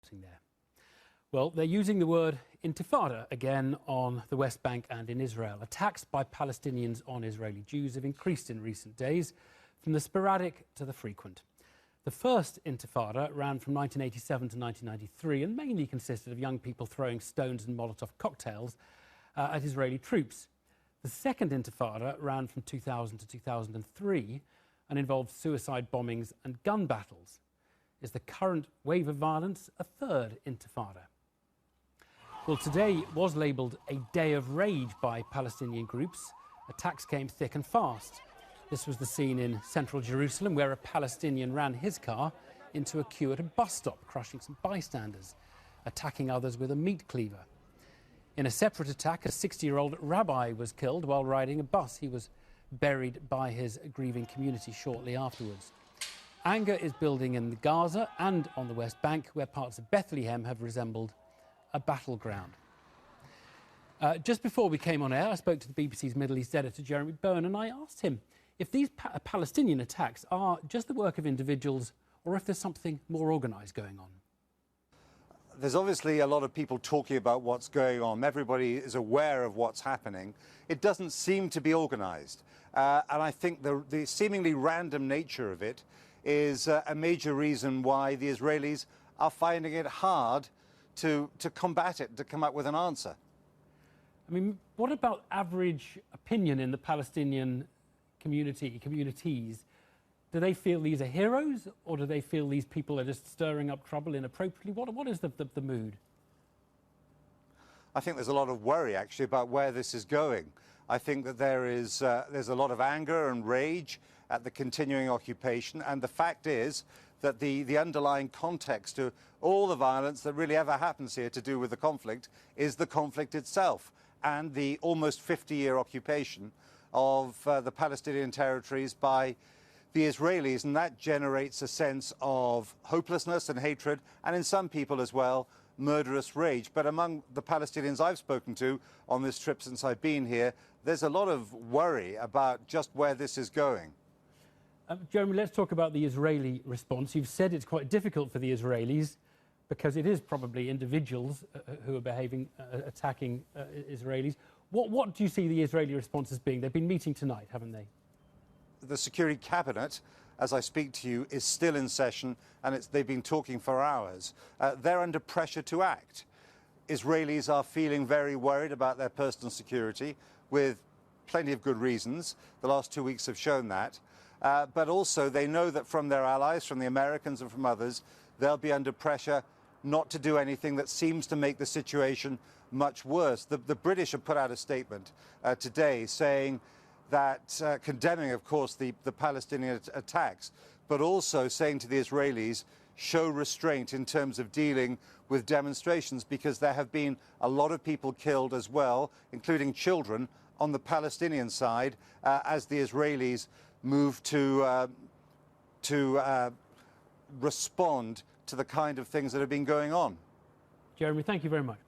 reporting there. Well, they're using the word intifada again on the West Bank and in Israel. Attacks by Palestinians on Israeli Jews have increased in recent days, from the sporadic to the frequent. The first intifada ran from 1987 to 1993 and mainly consisted of young people throwing stones and Molotov cocktails at Israeli troops. The second intifada ran from 2000 to 2003 and involved suicide bombings and gun battles. Is the current wave of violence a third intifada? Well, today was labelled a day of rage by Palestinian groups. Attacks came thick and fast. This was the scene in central Jerusalem, where a Palestinian ran his car into a queue at a bus stop, crushing some bystanders, attacking others with a meat cleaver. In a separate attack, a 60-year-old rabbi was killed while riding a bus. He was buried by his grieving community shortly afterwards. Anger is building in Gaza and on the West Bank, where parts of Bethlehem have resembled a battleground. Just before we came on air, I spoke to the BBC's Middle East editor, Jeremy Bowen, and I asked him if these Palestinian attacks are just the work of individuals or if there's something more organised going on. There's obviously a lot of people talking about what's going on. Everybody is aware of what's happening. It doesn't seem to be organised. And I think the seemingly random nature of it is a major reason why the Israelis are finding it hard to combat it, to come up with an answer. I mean, what about average opinion in the Palestinian communities? Do they feel these are heroes, or do they feel these people are just stirring up trouble inappropriately? What is the mood? I think there's a lot of worry, actually, about where this is going. I think that there's a lot of anger and rage at the continuing occupation, and the fact is that the underlying context to all the violence that really ever happens here to do with the conflict is the conflict itself and the almost 50-year occupation of the Palestinian territories by the Israelis, and that generates a sense of hopelessness and hatred, and in some people as well, murderous rage. But among the Palestinians I've spoken to on this trip since I've been here, there's a lot of worry about just where this is going. Jeremy, let's talk about the Israeli response. You've said it's quite difficult for the Israelis because it is probably individuals who are attacking Israelis. What do you see the Israeli response as being? They've been meeting tonight, haven't they? The Security Cabinet, as I speak to you, is still in session, and they've been talking for hours. They're under pressure to act. Israelis are feeling very worried about their personal security, with plenty of good reasons. The last 2 weeks have shown that. But also they know that from their allies, from the Americans and from others, they'll be under pressure not to do anything that seems to make the situation much worse. The British have put out a statement today saying that, condemning, of course, the Palestinian attacks, but also saying to the Israelis, show restraint in terms of dealing with demonstrations, because there have been a lot of people killed as well, including children, on the Palestinian side, as the Israelis move to respond to the kind of things that have been going on. Jeremy, thank you very much.